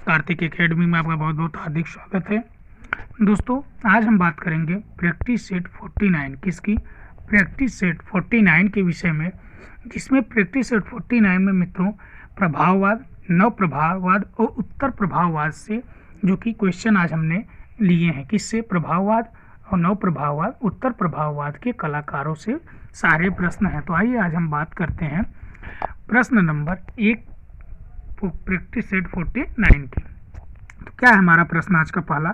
Kartik academy में आपका बहुत बहुत हार्दिक स्वागत है। दोस्तों, आज हम बात करेंगे प्रैक्टिस सेट 49 किसकी, प्रैक्टिस सेट 49 के विषय में, जिसमें प्रैक्टिस सेट 49 में मित्रों प्रभाववाद, नव प्रभाववाद और उत्तर प्रभाववाद से जो कि क्वेश्चन आज हमने लिए हैं। किससे? प्रभाववाद और नव प्रभाववाद, उत्तर प्रभाववाद के कलाकारों से सारे प्रश्न हैं। तो आइए आज हम बात करते हैं प्रश्न नंबर 1 प्रैक्टिस सेट 49 की। तो क्या है हमारा प्रश्न आज का पहला?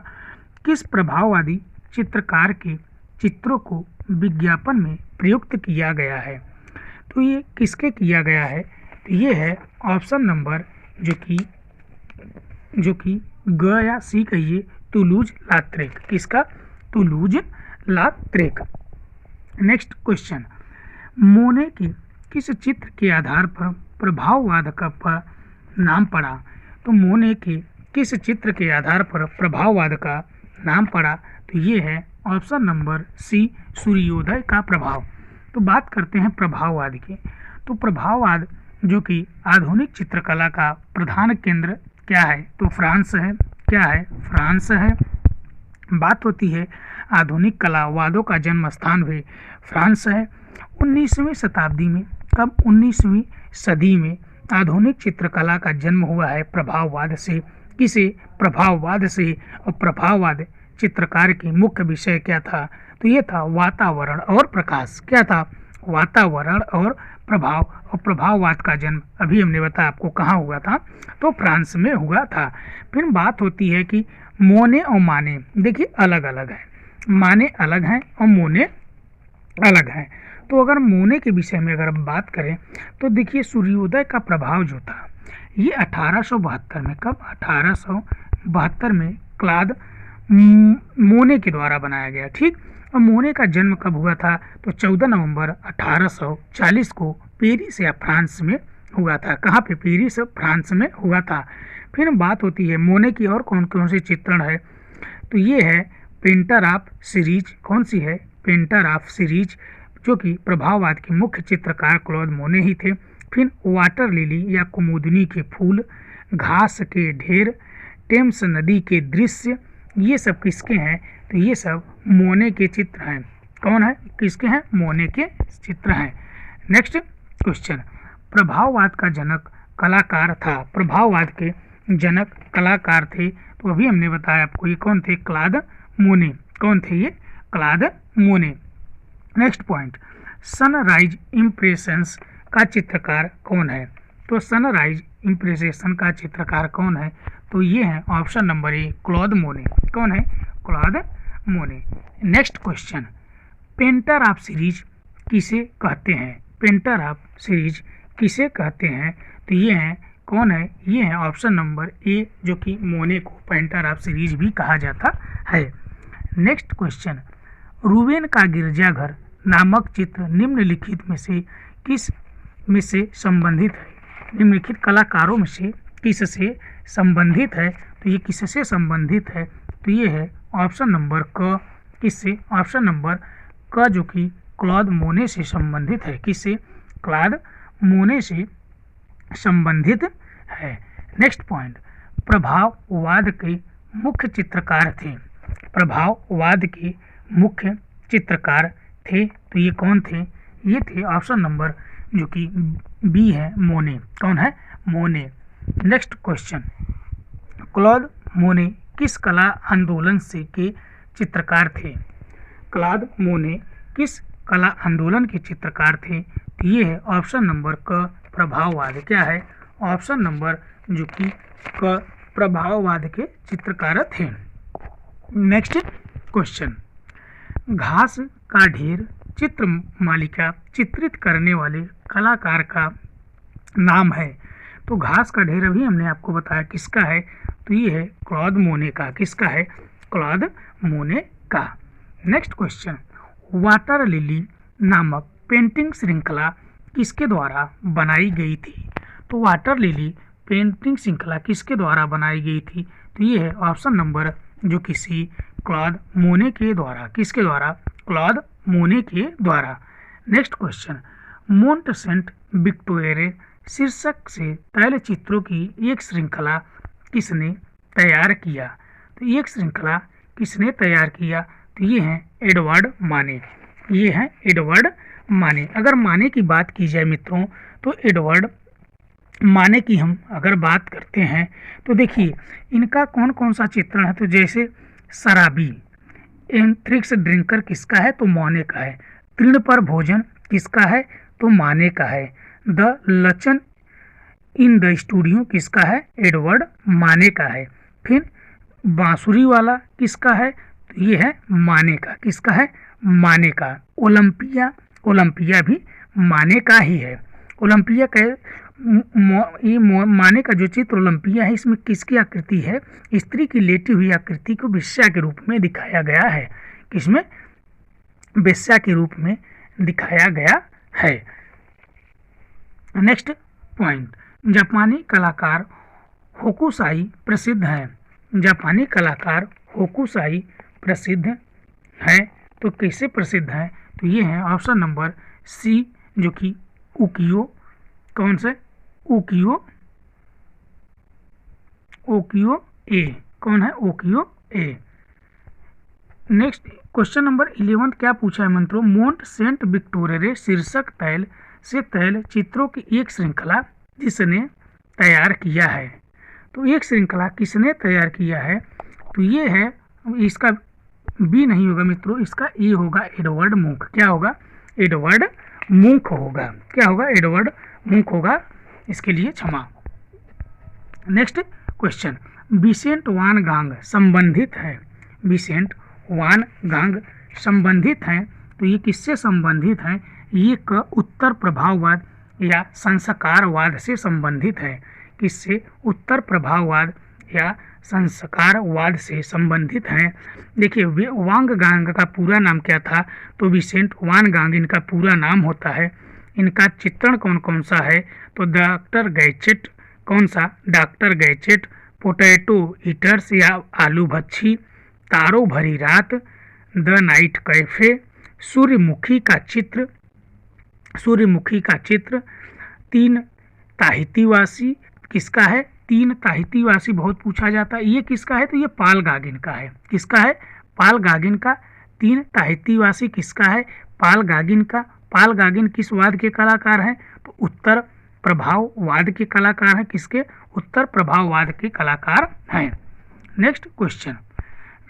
किस प्रभाववादी चित्रकार के चित्रों को विज्ञापन में प्रयुक्त किया गया है? तो ये किसके किया गया है? तो ये है ऑप्शन नंबर जो कि ग या सी कहिए, टूलूज लात्रेक। किसका? टूलूज लात्रेक। नेक्स्ट क्वेश्चन, मोने के किस चित्र के आधार पर प्रभाववाद का नाम पड़ा? तो मोने के किस चित्र के आधार पर प्रभाववाद का नाम पड़ा? तो ये है ऑप्शन नंबर सी, सूर्योदय का प्रभाव। तो बात करते हैं प्रभाववाद की। तो प्रभाववाद जो कि आधुनिक चित्रकला का प्रधान केंद्र क्या है? तो फ्रांस है। क्या है? फ्रांस है। बात होती है आधुनिक कलावादों का जन्म स्थान भी फ्रांस है। 19वीं शताब्दी में, कब? 19वीं सदी में आधुनिक चित्रकला का जन्म हुआ है प्रभाववाद से। किसे? प्रभाववाद से। और प्रभाववाद चित्रकार की मुख्य विषय क्या था? तो ये था वातावरण और प्रकाश। क्या था? वातावरण और प्रभाव। और प्रभाववाद का जन्म अभी हमने बताया आपको कहाँ हुआ था? तो फ्रांस में हुआ था। फिर बात होती है कि मोने और माने देखिए अलग अलग है। माने अलग हैं और मोने अलग हैं। तो अगर मोने के विषय में अगर हम बात करें तो देखिए सूर्योदय का प्रभाव जो था ये 1872 में, कब? 1872 में क्लॉद मोने के द्वारा बनाया गया। ठीक। और मोने का जन्म कब हुआ था? तो 14 नवंबर 1840 को पेरिस या फ्रांस में हुआ था। कहाँ पे? पेरिस, फ्रांस में हुआ था। फिर बात होती है मोने की और कौन कौन सी चित्रण है? तो ये है पेंटर ऑफ सीरीज। कौन सी है? पेंटर ऑफ सीरीज, जो कि प्रभाववाद के मुख्य चित्रकार क्लॉद मोने ही थे। फिर वाटर लिली या कुमुदनी के फूल, घास के ढेर, टेम्स नदी के दृश्य, ये सब किसके हैं? तो ये सब मोने के चित्र हैं। कौन है? किसके हैं? मोने के चित्र हैं। नेक्स्ट क्वेश्चन, प्रभाववाद का जनक कलाकार था। प्रभाववाद के जनक कलाकार थे तो अभी हमने बताया आपको ये कौन थे? क्लॉद मोने। कौन थे ये? क्लॉद मोने। नेक्स्ट पॉइंट, सनराइज इम्प्रेशंस का चित्रकार कौन है? तो सनराइज इम्प्रेशन का चित्रकार कौन है? तो ये है ऑप्शन नंबर ए, क्लॉद मोने। कौन है? क्लॉद मोने। Next question, painter of series किसे कहते हैं? पेंटर ऑफ सीरीज किसे कहते हैं? तो ये हैं, कौन है? ये है ऑप्शन नंबर ए, जो कि मोने को पेंटर ऑफ सीरीज भी कहा जाता है। नेक्स्ट क्वेश्चन, रूबेन का गिरजाघर नामक चित्र निम्नलिखित में से किस में से संबंधित है? निम्नलिखित कलाकारों में से किससे संबंधित है? तो ये किससे संबंधित है? तो ये है ऑप्शन नंबर क। किससे? ऑप्शन नंबर क, जो कि क्लॉद मोने से संबंधित है। किससे? क्लॉद मोने से संबंधित है। नेक्स्ट पॉइंट, प्रभाववाद के मुख्य चित्रकार थे। प्रभाववाद के मुख्य चित्रकार थे तो ये कौन थे? ये थे ऑप्शन नंबर जो कि बी है, मोने। कौन है? मोने। नेक्स्ट क्वेश्चन, क्लॉद मोने किस कला आंदोलन से के चित्रकार थे? क्लॉद मोने किस कला आंदोलन के चित्रकार थे? तो ये है ऑप्शन नंबर क, प्रभाववाद। क्या है? ऑप्शन नंबर जो कि क, प्रभाववाद के चित्रकार थे। नेक्स्ट क्वेश्चन, घास का ढेर चित्र मालिका चित्रित करने वाले कलाकार का नाम है। तो घास का ढेर अभी हमने आपको बताया किसका है? तो ये है क्लॉद मोने का। किसका है? क्लॉद मोने का। नेक्स्ट क्वेश्चन, वाटर लिली नामक पेंटिंग श्रृंखला किसके द्वारा बनाई गई थी? तो वाटर लिली पेंटिंग श्रृंखला किसके द्वारा बनाई गई थी? तो ये है ऑप्शन नंबर जो कि सी, क्लॉद मोने के द्वारा। किसके द्वारा? क्लॉद मोने के द्वारा। नेक्स्ट क्वेश्चन, मोंट सेंट विक्टोरे शीर्षक से तैलचित्रों की एक श्रृंखला किसने तैयार किया? तो एक श्रृंखला किसने तैयार किया? तो ये हैं एडवर्ड माने। ये हैं एडवर्ड माने। अगर माने की बात की जाए मित्रों, तो एडवर्ड माने की हम अगर बात करते हैं तो देखिए इनका कौन कौन सा चित्रण है। तो जैसे शराबी, एंथ्रिक्स ड्रिंकर किसका है? तो माने का है। तृण पर भोजन किसका है? तो माने का है। द लचन इन द स्टूडियो किसका है? एडवर्ड माने का है। फिर बांसुरी वाला किसका है? तो ये है माने का। किसका है? माने का। ओलंपिया, ओलंपिया भी माने का ही है। ओलंपिया का ये माने का जो चित्र ओलंपिया है, इसमें किसकी आकृति है? स्त्री की लेटी हुई आकृति को वेश्या के रूप में दिखाया गया है। किसमें? वेश्या के रूप में दिखाया गया है। नेक्स्ट पॉइंट, जापानी कलाकार होकुसाई प्रसिद्ध हैं। जापानी कलाकार होकुसाई प्रसिद्ध है। तो कैसे प्रसिद्ध है? तो ये है ऑप्शन नंबर सी, जो कि उकियो, कौन से? उकियो, ओकियो ए। कौन है? ओकियो ए। नेक्स्ट क्वेश्चन नंबर 11 क्या पूछा है मित्रों? मोंट सेंट विक्टोरे शीर्षक तैल से तैल चित्रों की एक श्रृंखला जिसने तैयार किया है। तो एक श्रृंखला किसने तैयार किया है? तो ये है, इसका बी नहीं होगा मित्रों, इसका ए होगा, एडवर्ड मुंक। क्या होगा? एडवर्ड मुंक होगा। क्या होगा? एडवर्ड मुंक होगा। इसके लिए क्षमा। नेक्स्ट क्वेश्चन, विसेंट वान गांग संबंधित है। विसेंट वान गांग संबंधित हैं। तो ये किससे संबंधित हैं? ये उत्तर प्रभाववाद या संस्कारवाद से संबंधित है। किससे? उत्तर प्रभाववाद या संस्कारवाद से संबंधित हैं। देखिए वांग गांग का पूरा नाम क्या था? तो विसेंट वान गांग इनका पूरा नाम होता है। इनका चित्रण कौन कौन सा है? तो डॉक्टर गैजेट, कौन सा? डॉक्टर गैजेट, पोटैटो ईटर्स या आलू भच्छी, तारों भरी रात, द नाइट कैफे, सूर्यमुखी का चित्र, सूर्यमुखी का चित्र, तीन ताहितीवासी किसका है? तीन ताहितीवासी बहुत पूछा जाता है। ये किसका है? तो ये पाल गागिन का है। किसका है? पाल गागिन का। तीन ताहितीवासी किसका है? पाल गागिन का। पाल गागिन किस वाद के कलाकार हैं? तो उत्तर प्रभाववाद के कलाकार हैं। किसके? उत्तर प्रभाववाद के कलाकार हैं। नेक्स्ट क्वेश्चन,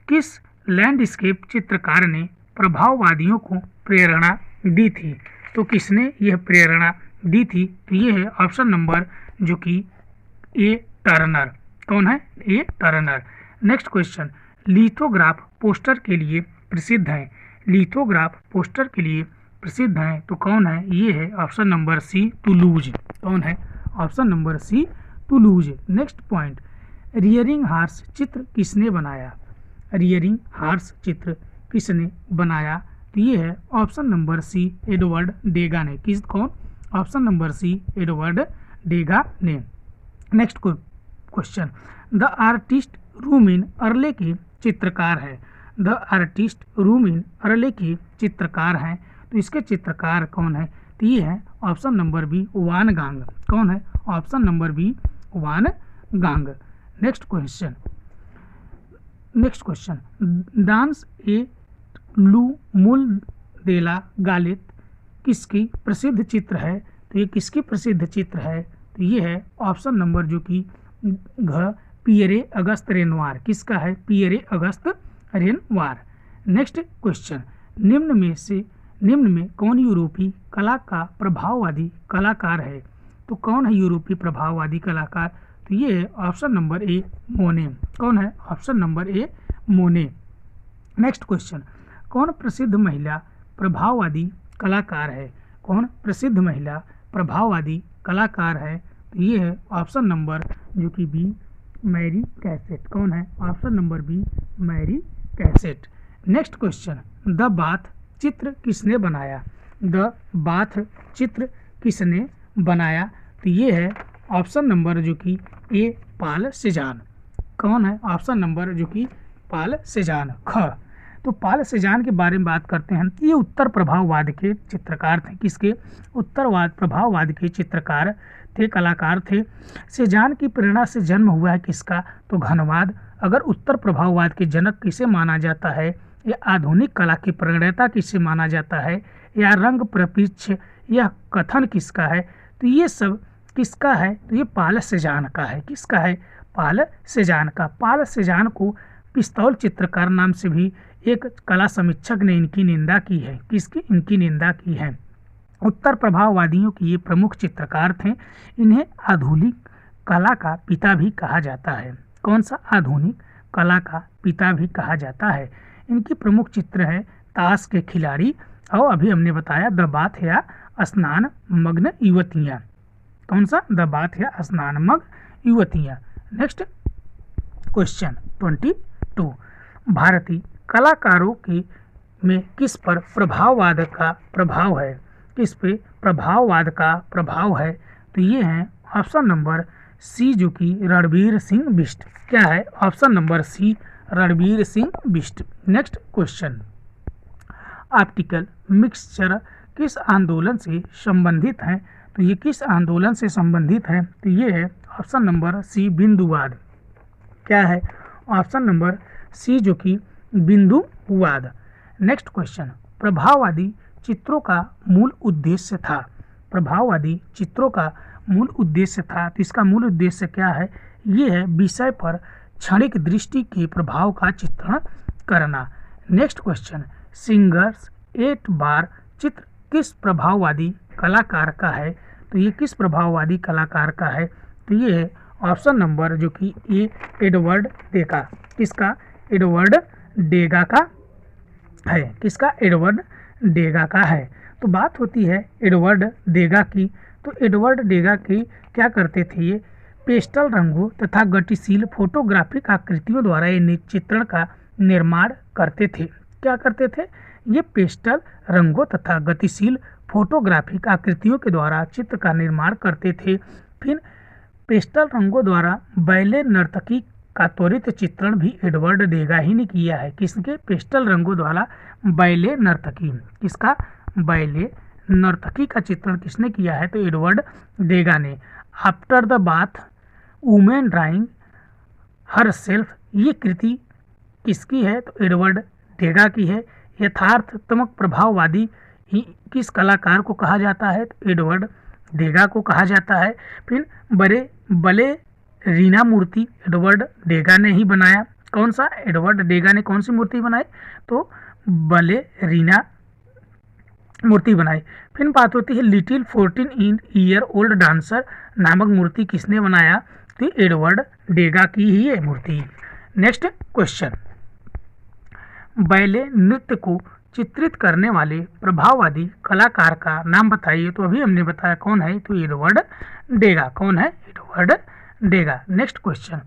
किस लैंडस्केप चित्रकार ने प्रभाववादियों को प्रेरणा दी थी? तो किसने यह प्रेरणा दी थी? तो ये है ऑप्शन नंबर जो कि ए टर्नर। कौन है? A Turner. Next question, lithograph poster के लिए प्रसिद्ध है। लिथोग्राफ पोस्टर के लिए प्रसिद्ध हैं। तो कौन है? ये है ऑप्शन नंबर सी, टुलूज। कौन है? Option number C, Toulouse. Next point, rearing horse चित्र किसने बनाया? रियरिंग हार्स चित्र किसने बनाया? तो ये है ऑप्शन नंबर सी, एडवर्ड डेगा ने। किस? कौन? ऑप्शन नंबर सी, एडवर्ड डेगा ने। नेक्स्ट क्वेश्चन, द आर्टिस्ट रूमिन अर्ले के चित्रकार है। द आर्टिस्ट रूमिन अर्ले के चित्रकार हैं। तो इसके चित्रकार कौन है? तो ये है ऑप्शन नंबर बी, वान गांग। कौन है? ऑप्शन नंबर बी, वान गांग। Next question, next question, dance ए लू मूल देला गालित किसकी प्रसिद्ध चित्र है? तो ये किसकी प्रसिद्ध चित्र है? तो ये है ऑप्शन नंबर जो कि घ, पियरे अगस्त रेनवार। किसका है? पियरे अगस्त रेनवार। नेक्स्ट क्वेश्चन, निम्न में कौन यूरोपीय कला का प्रभाववादी कलाकार है? तो कौन है यूरोपीय प्रभाववादी कलाकार? तो ये है ऑप्शन नंबर ए, मोने। कौन है? ऑप्शन नंबर ए, मोने। नेक्स्ट क्वेश्चन, कौन प्रसिद्ध महिला प्रभाववादी कलाकार है? कौन प्रसिद्ध महिला प्रभाववादी कलाकार है? तो ये है ऑप्शन नंबर जो कि बी, मैरी कैसेट। कौन है? Option number B, Mary Cassatt. Next question, the bath चित्र किसने बनाया? द बाथ चित्र किसने बनाया? तो ये है ऑप्शन नंबर जो कि ए, पाल सेजान। कौन है? ऑप्शन नंबर जो कि पाल सेजान, ख। तो पाल सेजान के बारे में बात करते हैं। ये उत्तर प्रभाववाद के चित्रकार थे। किसके? उत्तरवाद प्रभाववाद के चित्रकार थे, कलाकार थे। सेजान की प्रेरणा से जन्म हुआ है किसका, तो घनवाद। अगर उत्तर प्रभाववाद के जनक किसे माना जाता है, या आधुनिक कला की प्रणेता किसे माना जाता है, या रंग प्रपंच यह कथन किसका है, तो ये सब किसका है, तो ये पाल सेजान का है। किसका है, पाल सेजान का। पाल सेजान को पिस्तौल चित्रकार नाम से भी एक कला समीक्षक ने इनकी निंदा की है। किसकी, इनकी निंदा की है। उत्तर प्रभाववादियों के ये प्रमुख चित्रकार थे। इन्हें आधुनिक कला का पिता भी कहा जाता है। कौन सा, आधुनिक कला का पिता भी कहा जाता है। इनकी प्रमुख चित्र है ताश के खिलाड़ी, और अभी हमने बताया द बाथ या स्नान मग्न युवतियाँ। कौन सा, द बाथ या स्नान मग्न युवतियाँ। नेक्स्ट क्वेश्चन 22, भारतीय कलाकारों के में किस पर प्रभाववाद का प्रभाव है, किस पे प्रभाववाद का प्रभाव है, तो ये है ऑप्शन नंबर सी, जो कि रणवीर सिंह बिष्ट। क्या है, option number C, Ranveer Singh Bisht. Next question, optical mixture किस आंदोलन से संबंधित है, तो ये किस आंदोलन से संबंधित है, तो ये है ऑप्शन नंबर सी, बिंदुवाद। क्या है, ऑप्शन नंबर सी, जो कि बिंदुवाद। नेक्स्ट क्वेश्चन, प्रभाववादी चित्रों का मूल उद्देश्य था। प्रभाववादी चित्रों का मूल उद्देश्य था, तो इसका मूल उद्देश्य क्या है, ये है विषय पर क्षणिक दृष्टि के प्रभाव का चित्रण करना। नेक्स्ट क्वेश्चन, सिंगर्स 8 बार चित्र किस प्रभाववादी कलाकार का है, तो ये किस प्रभाववादी कलाकार का है, तो ये है ऑप्शन नंबर, जो कि ए, एडवर्ड डेगा। किसका, एडवर्ड डेगा का है। किसका, एडवर्ड डेगा का है। तो बात होती है एडवर्ड डेगा की, तो एडवर्ड डेगा की क्या करते थे, ये पेस्टल रंगों तथा गतिशील फोटोग्राफिक आकृतियों द्वारा ये चित्रण का निर्माण करते थे। क्या करते थे, ये पेस्टल रंगों तथा गतिशील फोटोग्राफिक आकृतियों के द्वारा चित्र का निर्माण करते थे। फिर पेस्टल रंगों द्वारा बैले नर्तकी का त्वरित चित्रण भी एडवर्ड डेगा ही ने किया है। किसके, पेस्टल रंगों द्वारा बैले नर्तकी। किसका, बैले नर्तकी का चित्रण किसने किया है, तो एडवर्ड डेगा ने। After the bath women drawing her self, ये कृति किसकी है, तो एडवर्ड डेगा की है। यथार्थत्मक प्रभाववादी ही किस कलाकार को कहा जाता है, तो एडवर्ड डेगा को कहा जाता है। फिर बले रीना मूर्ति एडवर्ड डेगा ने ही बनाया। कौन सा, एडवर्ड डेगा ने कौन सी मूर्ति बनाई, तो बले रीना मूर्ति बनाई। फिर बात होती है लिटिल 14 ईयर ओल्ड डांसर नामक मूर्ति किसने बनाया, तो एडवर्ड डेगा की ही है मूर्ति। नेक्स्ट क्वेश्चन, बैले नृत्य को चित्रित करने वाले प्रभाववादी कलाकार का नाम बताइए, तो अभी हमने बताया कौन है, तो एडवर्ड डेगा। कौन है, एडवर्ड डेगा। नेक्स्ट क्वेश्चन,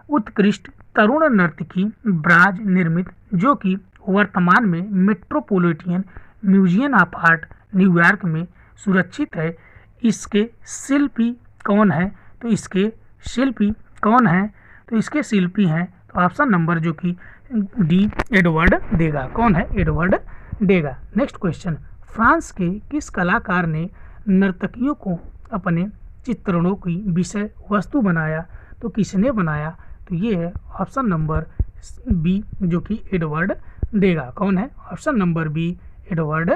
उत्कृष्ट तरुण नर्तकी ब्राज निर्मित, जो कि वर्तमान में metropolitan museum of art New York में सुरक्षित है, इसके शिल्पी कौन है, तो इसके शिल्पी कौन है, तो इसके शिल्पी हैं, तो ऑप्शन नंबर, जो कि डी, एडवर्ड डेगा। कौन है, Edward Degas. Next question, France के किस कलाकार ने नर्तकियों को अपने चित्रणों की विषय वस्तु बनाया, तो किसने बनाया, तो ये है ऑप्शन नंबर बी, जो कि एडवर्ड डेगा। कौन है, option number B, Edward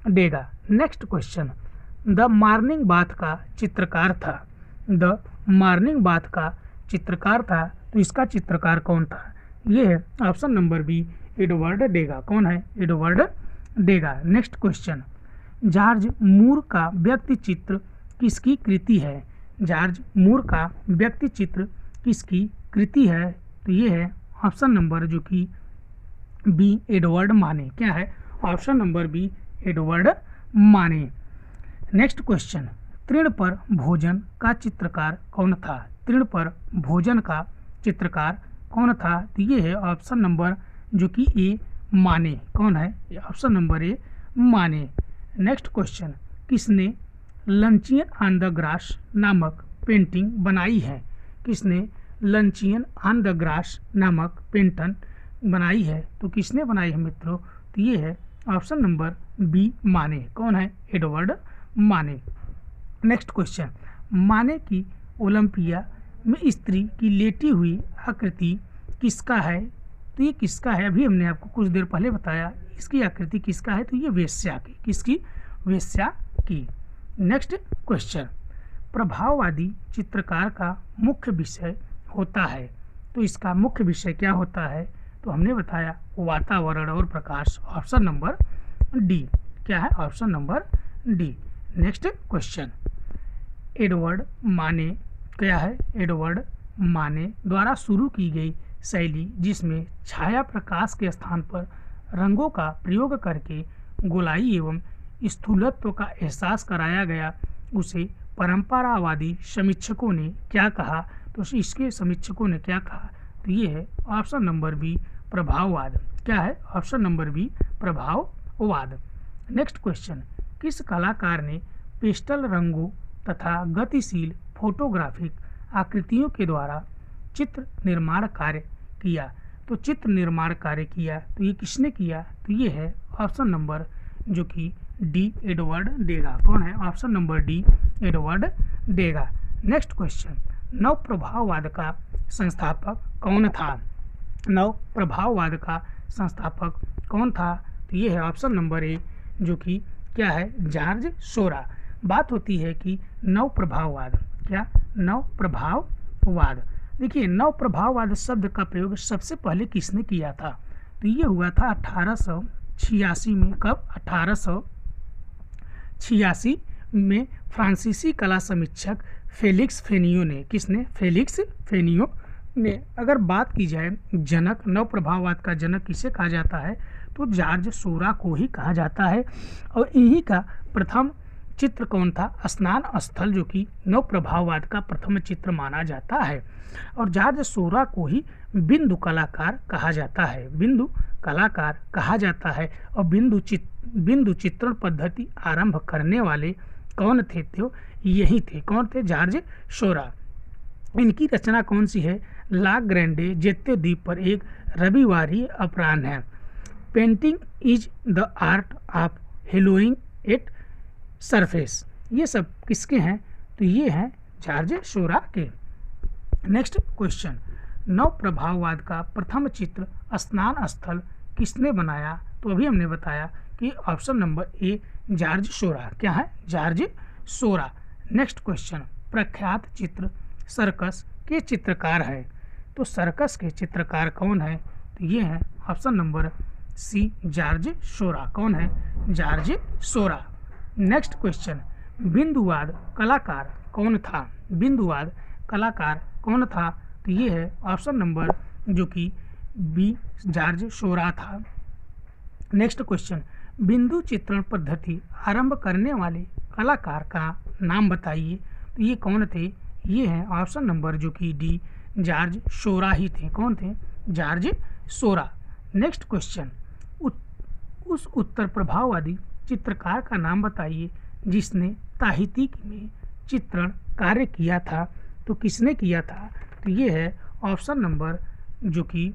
Degas. Next question, the morning bath का चित्रकार था। द मॉर्निंग बाथ का चित्रकार था, तो इसका चित्रकार कौन था, ये है option number B, Edward Degas. कौन है, Edward Degas. Next question, George मूर का व्यक्ति चित्र किसकी कृति है। जॉर्ज मूर का व्यक्ति चित्र किसकी कृति है, तो ये है ऑप्शन नंबर, जो कि बी, एडवर्ड माने। क्या है, ऑप्शन नंबर बी, एडवर्ड माने। नेक्स्ट क्वेश्चन, तृण पर भोजन का चित्रकार कौन था। तृण पर भोजन का चित्रकार कौन था, तो ये है ऑप्शन नंबर, जो कि ए, माने। कौन है, ऑप्शन नंबर ए, माने। नेक्स्ट क्वेश्चन, किसने लंचियन ऑन द ग्रास नामक पेंटिंग बनाई है। किसने लंचियन ऑन द ग्रास नामक पेंटिंग बनाई है, तो किसने बनाई है मित्रों, तो ये है ऑप्शन नंबर बी, माने। कौन है, एडवर्ड माने। नेक्स्ट क्वेश्चन, माने कि ओलंपिया में स्त्री की लेटी हुई आकृति किसका है? तो ये किसका है? अभी हमने आपको कुछ देर पहले बताया इसकी आकृति किसका है, तो ये वेश्या की। किसकी? वेश्या की। नेक्स्ट क्वेश्चन, प्रभाववादी चित्रकार का मुख्य विषय होता है, तो इसका मुख्य विषय क्या होता है? तो हमने बताया वातावरण और प्रकाश, ऑप्शन नंबर डी। क्या है? Option number D. Next question, Edward माने, क्या है? एडवर्ड माने द्वारा शुरू की गई शैली जिसमें छाया प्रकाश के स्थान पर रंगों का प्रयोग करके गोलाई एवं स्थूलत्व का एहसास कराया गया, उसे परंपरावादी समीक्षकों ने क्या कहा? तो इसके समीक्षकों ने क्या कहा? तो ये है ऑप्शन नंबर बी, प्रभाववाद। क्या है? ऑप्शन नंबर बी, प्रभाववाद। नेक्स्ट क्वेश्चन, किस कलाकार ने पेस्टल रंगों तथा गतिशील फोटोग्राफिक आकृतियों के द्वारा चित्र निर्माण कार्य किया? तो चित्र निर्माण कार्य किया तो ये किसने किया? तो ये है ऑप्शन नंबर जो कि डी, एडवर्ड डेगा। कौन है? Option number D, Edward Degas. Next question, नव प्रभाववाद का संस्थापक कौन था? नव प्रभाववाद का संस्थापक कौन था? तो ये है ऑप्शन नंबर ए जो कि क्या है? जॉर्ज सोरा। बात होती है कि नव प्रभाववाद, क्या? नव प्रभाववाद। देखिए, नव प्रभाववाद शब्द का प्रयोग सबसे पहले किसने किया था? तो ये हुआ था 1886 में। कब? 1886 में फ्रांसीसी कला समीक्षक फेलिक्स फेनियो ने। किसने? फेलिक्स फेनियो ने। अगर बात की जाए जनक, नव प्रभाववाद का जनक किसे कहा जाता है? तो जॉर्ज सोरा को ही कहा जाता है। और इन्हीं का प्रथम चित्र कौन था? स्नान स्थल, जो कि नव प्रभाववाद का प्रथम चित्र माना जाता है। और जॉर्ज सोरा को ही बिंदु कलाकार कहा जाता है। बिंदु कलाकार कहा जाता है। और बिंदु चित्रण पद्धति आरंभ करने वाले कौन थे? तो यही थे। कौन थे? जॉर्ज सोरा। इनकी रचना कौन सी है? ला ग्रैंडे जेते द्वीप पर एक रविवारी अपराह्न है। Painting is the art of haloing at surface. ये सब किसके हैं? तो ये हैं जॉर्ज सोरा के। नेक्स्ट क्वेश्चन, नव प्रभाववाद का प्रथम चित्र स्नान स्थल किसने बनाया? तो अभी हमने बताया कि ऑप्शन नंबर ए, जॉर्ज सोरा। क्या है? जॉर्ज सोरा। नेक्स्ट क्वेश्चन, प्रख्यात चित्र सर्कस के चित्रकार है, तो सर्कस के चित्रकार कौन है? तो ये है ऑप्शन नंबर सी, जॉर्ज सोरा। कौन है? जॉर्ज सोरा। नेक्स्ट क्वेश्चन, बिंदुवाद कलाकार कौन था? बिंदुवाद कलाकार कौन था? तो ये है ऑप्शन नंबर जो कि बी, जॉर्ज सोरा था। नेक्स्ट क्वेश्चन, बिंदु चित्रण पद्धति आरंभ करने वाले कलाकार का नाम बताइए। तो ये कौन थे? ये हैं ऑप्शन नंबर जो कि डी, जॉर्ज सोरा ही थे। कौन थे? जॉर्ज सोरा। नेक्स्ट क्वेश्चन, उस उत्तर प्रभाववादी चित्रकार का नाम बताइए जिसने ताहिती में चित्रण कार्य किया था। तो किसने किया था? तो ये है ऑप्शन नंबर जो कि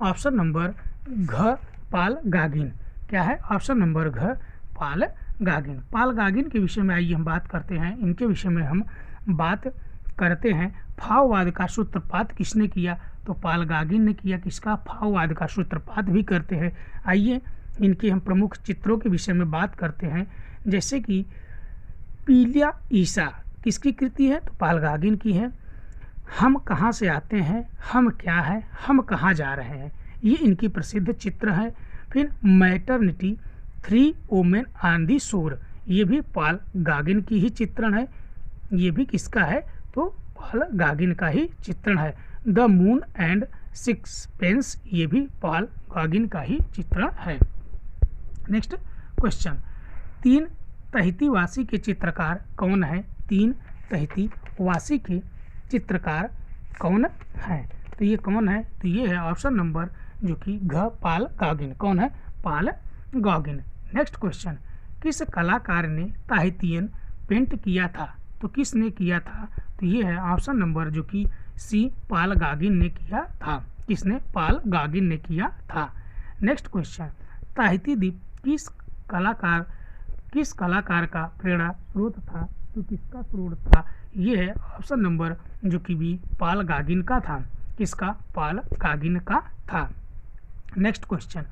ऑप्शन नंबर घ, पाल गागिन। क्या है? ऑप्शन नंबर घ, पाल गागिन। पाल गागिन के विषय में आइए हम बात करते हैं। इनके विषय में हम बात करते हैं। फाववाद का सूत्रपात किसने किया? तो पाल गागिन ने किया। किसका? फाववाद का सूत्रपात भी करते हैं। आइए इनके हम प्रमुख चित्रों के विषय में बात करते हैं। जैसे कि पीलिया ईसा किसकी कृति है? तो पाल गागिन की है। हम कहाँ से आते हैं, हम क्या है, हम कहाँ जा रहे हैं, ये इनकी प्रसिद्ध चित्र है। फिर मैटरनिटी, 3 वुमेन ऑन दी शोर, ये भी पाल गागिन की ही चित्रण है। ये भी किसका है? तो पाल गागिन का ही चित्रण है। द मून एंड सिक्सपेंस, ये भी पाल गागिन का ही चित्रण है। नेक्स्ट क्वेश्चन, 3 तहितीवासी के चित्रकार कौन है? 3 तहितीवासी के चित्रकार कौन है? तो ये कौन है? तो ये है ऑप्शन नंबर जो कि घ, पाल गागिन। कौन है? पाल गागिन। नेक्स्ट क्वेश्चन, किस कलाकार ने ताहितियन पेंट किया था? तो किसने किया था? तो ये है ऑप्शन नंबर जो कि सी, पाल गागिन ने किया था। किसने? पाल गागिन ने किया था। नेक्स्ट क्वेश्चन, ताहिती द्वीप किस कलाकार का प्रेरणा स्रोत था? तो किसका क्रोध था? ये है ऑप्शन नंबर जो कि बी पाल गागिन का था। किसका? पाल गागिन का था। नेक्स्ट क्वेश्चन,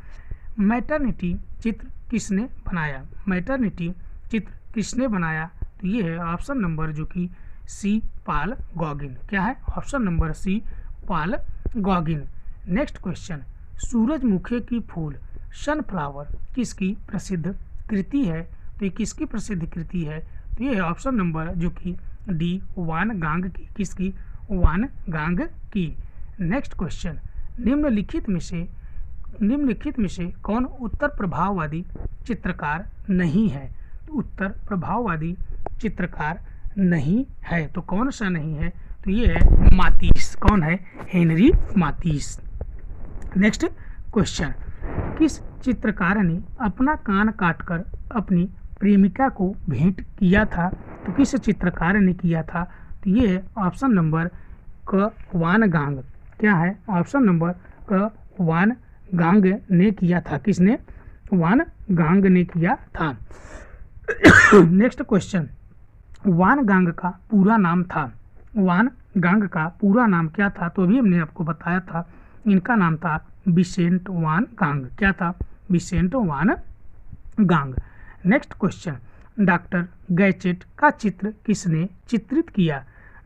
मैटरनिटी चित्र किसने बनाया? मैटरनिटी चित्र किसने बनाया? तो ये है ऑप्शन नंबर जो कि सी पाल गॉगिन। क्या है? ऑप्शन नंबर सी पाल गॉगिन। नेक्स्ट क्वेश्चन, सूरजमुखी की फूल सनफ्लावर किसकी प्रसिद्ध कृति है? तो ये किसकी प्रसिद्ध कृति है? तो ये है ऑप्शन नंबर जो कि डी वान गांग की। किसकी? वान गांग की। नेक्स्ट क्वेश्चन, निम्नलिखित में से कौन उत्तर प्रभाववादी चित्रकार नहीं है? तो उत्तर प्रभाववादी चित्रकार नहीं है, तो कौन सा नहीं है? तो ये है मातीस। कौन है? हेनरी मातीस। नेक्स्ट क्वेश्चन, किस चित्रकार ने अपना कान काटकर अपनी प्रेमिका को भेंट किया था? तो किस चित्रकार ने किया था? तो ये है ऑप्शन नंबर क वान गांग। क्या है? ऑप्शन नंबर क वान गांग ने किया था। किसने? वान गांग ने किया था। नेक्स्ट क्वेश्चन, वान गांग का पूरा नाम था। वान गांग का पूरा नाम क्या था? तो अभी हमने आपको बताया था, इनका नाम था विसेंट वान गांग। क्या था? विसेंट वान गांग। नेक्स्ट क्वेश्चन, डॉक्टर गैजेट का चित्र किसने चित्रित किया?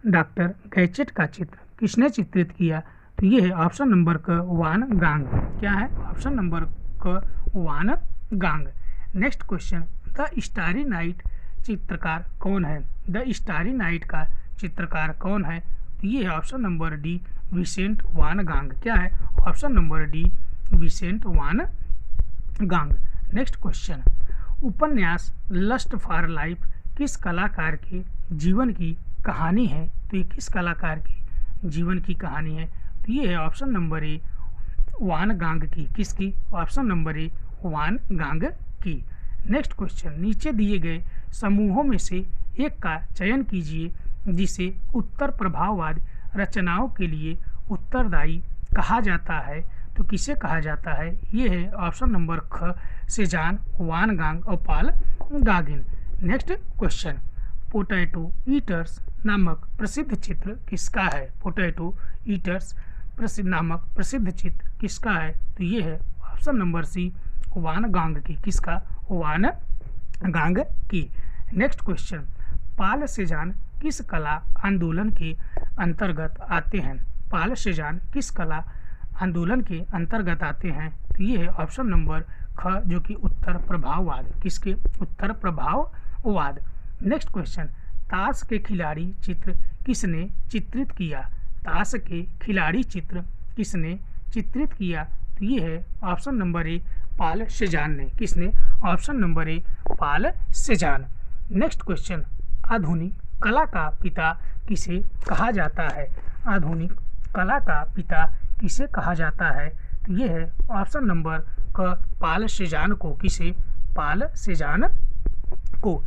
डॉक्टर गैजेट का चित्र किसने चित्रित किया? तो ये है ऑप्शन नंबर क वान गांग। क्या है? ऑप्शन नंबर क वान गांग। Next question, the starry night चित्रकार कौन है? द स्टारी नाइट का चित्रकार कौन है? तो ये है ऑप्शन नंबर डी विसेंट वान गांग। क्या है? ऑप्शन नंबर डी विसेंट वान गांग। नेक्स्ट क्वेश्चन, उपन्यास लस्ट फॉर लाइफ किस कलाकार के जीवन की कहानी है? तो ये किस कलाकार की जीवन की कहानी है? तो ये है ऑप्शन नंबर ए वान गांग की। किसकी? ऑप्शन नंबर ए वान गांग की। नेक्स्ट क्वेश्चन, नीचे दिए गए समूहों में से एक का चयन कीजिए जिसे उत्तर प्रभाववाद रचनाओं के लिए उत्तरदायी कहा जाता है। तो किसे कहा जाता है? ये है ऑप्शन नंबर ख सेजान वान गांग और पाल गागिन। नेक्स्ट क्वेश्चन, पोटैटो ईटर्स नामक प्रसिद्ध चित्र किसका है? पोटैटो ईटर्स नामक प्रसिद्ध चित्र किसका है? तो ये है ऑप्शन नंबर सी वान गांग की। किसका? वान गांग की। नेक्स्ट क्वेश्चन, पाल सेजान किस कला आंदोलन के अंतर्गत आते हैं? पाल सेजान किस कला आंदोलन के अंतर्गत आते हैं? तो ये है ऑप्शन नंबर ख जो कि उत्तर प्रभाववाद। किसके? उत्तर प्रभाववाद। नेक्स्ट क्वेश्चन, ताश के खिलाड़ी चित्र किसने चित्रित किया? ताश के खिलाड़ी चित्र किसने चित्रित किया? तो ये है option number A Paul Cezanne ने। किसने? Option number A Paul Cezanne. Next question, आधुनिक कला का पिता किसे कहा जाता है? आधुनिक कला का पिता किसे कहा जाता है? तो ये है ऑप्शन नंबर क पाल सेजान को। किसे? पाल सेजान को।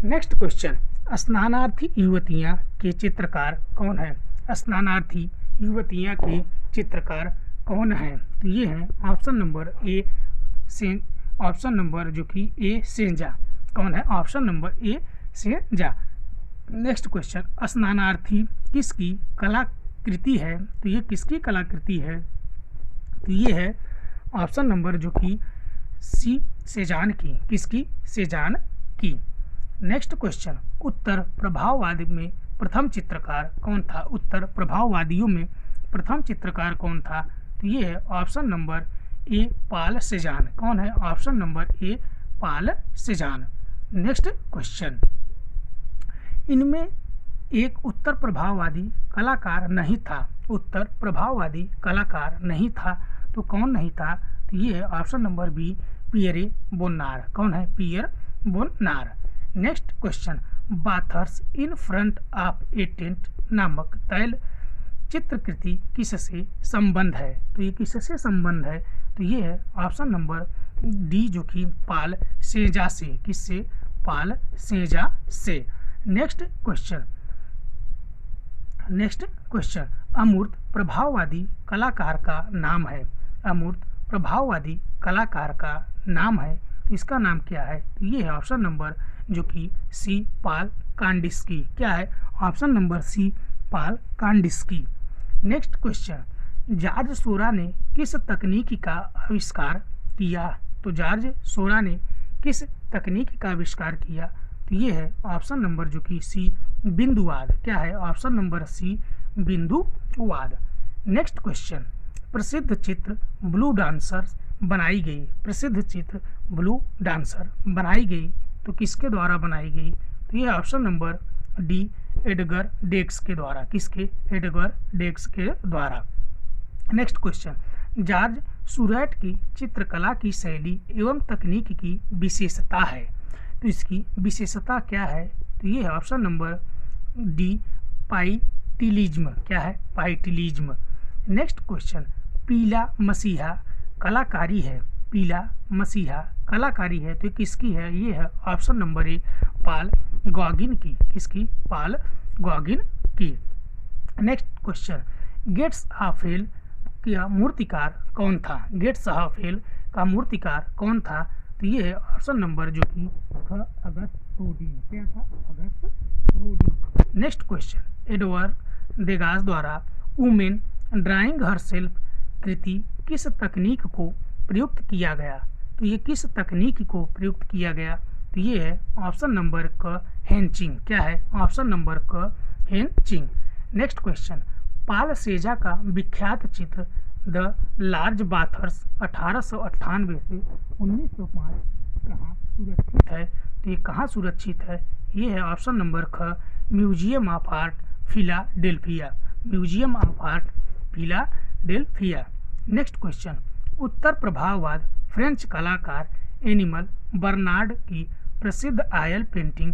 नेक्स्ट क्वेश्चन, स्नानार्थी युवतियाँ के चित्रकार कौन है? स्नानार्थी युवतियाँ के चित्रकार कौन है? तो ये है option number A option number जो कि ए सेंजा। कौन है? Option number A Cezanne. Next question, स्नानार्थी किसकी कलाकृति है? तो ये किसकी कलाकृति है? तो ये है ऑप्शन नंबर जो कि सी सेजान की। किसकी? सेजान की। नेक्स्ट क्वेश्चन, उत्तर प्रभाववाद में प्रथम चित्रकार कौन था? उत्तर प्रभाववादियों में प्रथम चित्रकार कौन था? तो ये है option number A Paul Cezanne. कौन है? Option number A Paul Cezanne. Next question, इनमें एक उत्तर प्रभाववादी कलाकार नहीं था। उत्तर प्रभाववादी कलाकार नहीं था, तो कौन नहीं था? तो ये है option number B Pierre Bonnard. कौन है? Pierre Bonnard. Next question, bathers in front of a tent नामक तैल चित्रकृति किससे संबंध है? तो ये किससे संबंध है? तो ये है ऑप्शन नंबर डी जो कि पाल सेजा से। किससे? पाल सेजा से। नेक्स्ट क्वेश्चन, अमूर्त प्रभाववादी कलाकार का नाम है। अमूर्त प्रभाववादी कलाकार का नाम है, तो इसका नाम क्या है? तो ये है ऑप्शन नंबर जो कि सी पाल कांडिस्की। क्या है? ऑप्शन नंबर सी पाल कांडिस्की। नेक्स्ट क्वेश्चन, जॉर्ज सोरा ने किस तकनीक का आविष्कार किया? तो जॉर्ज सोरा ने किस तकनीक का आविष्कार किया? तो ये है ऑप्शन नंबर जो कि सी बिंदुवाद। क्या है? ऑप्शन नंबर सी बिंदुवाद। नेक्स्ट क्वेश्चन, प्रसिद्ध चित्र ब्लू डांसर बनाई गई। प्रसिद्ध चित्र ब्लू डांसर बनाई गई तो किसके द्वारा बनाई गई? तो ये ऑप्शन नंबर डी एडगर डेक्स के द्वारा। किसके? एडगर डेक्स के द्वारा। नेक्स्ट क्वेश्चन, जॉर्ज सूरैट की चित्रकला की शैली एवं तकनीक की विशेषता है। तो इसकी विशेषता क्या है? तो ये है ऑप्शन नंबर डी पाइटिलिज्म। क्या है? पाइटिलिज्म। नेक्स्ट क्वेश्चन, पीला मसीहा कलाकारी है। पीला मसीहा कलाकारी है तो किसकी है? ये है option number A Pal Gauguin की। किसकी? पाल गॉगिन की। नेक्स्ट क्वेश्चन, गेट्स ऑफेल का मूर्तिकार कौन था? गेट्स ऑफेल का मूर्तिकार कौन था? तो ये है ऑप्शन नंबर जो कि अगस्त रोडिन। क्या था? अगस्त रोडिन। नेक्स्ट क्वेश्चन, एडवर्ड देगास द्वारा वुमेन ड्राइंग हरसेल्फ कृति किस तकनीक को प्रयुक्त किया गया? तो ये किस तकनीक को प्रयुक्त किया गया? तो ये है ऑप्शन नंबर क हेंचिंग। क्या है? ऑप्शन नंबर क हेंचिंग। नेक्स्ट क्वेश्चन, पाल सेजा का विख्यात चित्र द लार्ज बाथर्स 1898 से 1905 कहाँ सुरक्षित है? तो ये कहाँ सुरक्षित है? ये है ऑप्शन नंबर ख museum of art Philadelphia. Museum of art Philadelphia. Next question, उत्तर प्रभाववाद फ्रेंच कलाकार एनिमल बर्नार्ड की प्रसिद्ध oil painting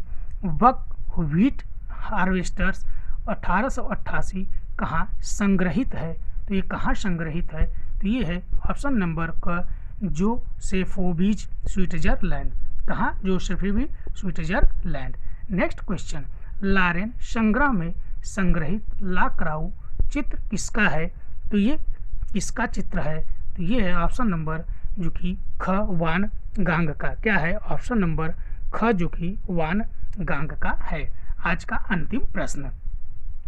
buckwheat harvesters 1888 कहाँ संग्रहित है? तो ये कहाँ संग्रहित है? तो ये है ऑप्शन नंबर क जोसेफोविच स्विट्जरलैंड। कहाँ? जोसेफोविच स्विट्जरलैंड। नेक्स्ट क्वेश्चन, लारेन संग्रह में संग्रहित लाक्राउ चित्र किसका है? तो ये किसका चित्र है? तो ये है ऑप्शन नंबर जो कि ख वान गांग का। क्या है? ऑप्शन नंबर ख जो कि वान गांग का है। आज का अंतिम प्रश्न।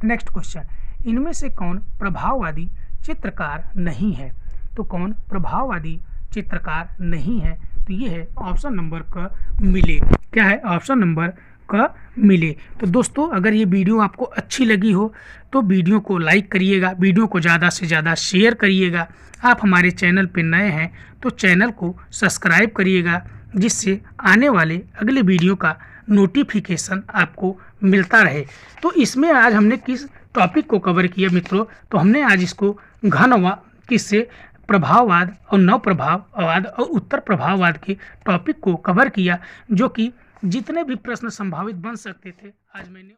नेक्स्ट क्वेश्चन, इनमें से कौन प्रभाववादी चित्रकार नहीं है? तो कौन प्रभाववादी चित्रकार नहीं है? तो ये है ऑप्शन नंबर क मिले। क्या है? ऑप्शन नंबर क मिले। तो दोस्तों, अगर ये वीडियो आपको अच्छी लगी हो तो वीडियो को लाइक करिएगा, वीडियो को ज़्यादा से ज़्यादा शेयर करिएगा। आप हमारे चैनल पर नए हैं तो चैनल को सब्सक्राइब करिएगा, जिससे आने वाले अगले वीडियो का नोटिफिकेशन आपको मिलता रहे। तो इसमें आज हमने किस टॉपिक को कवर किया मित्रों? तो हमने आज इसको घनवाद किससे प्रभाववाद और नव प्रभाववाद और उत्तर प्रभाववाद के टॉपिक को कवर किया, जो कि जितने भी प्रश्न संभावित बन सकते थे आज मैंने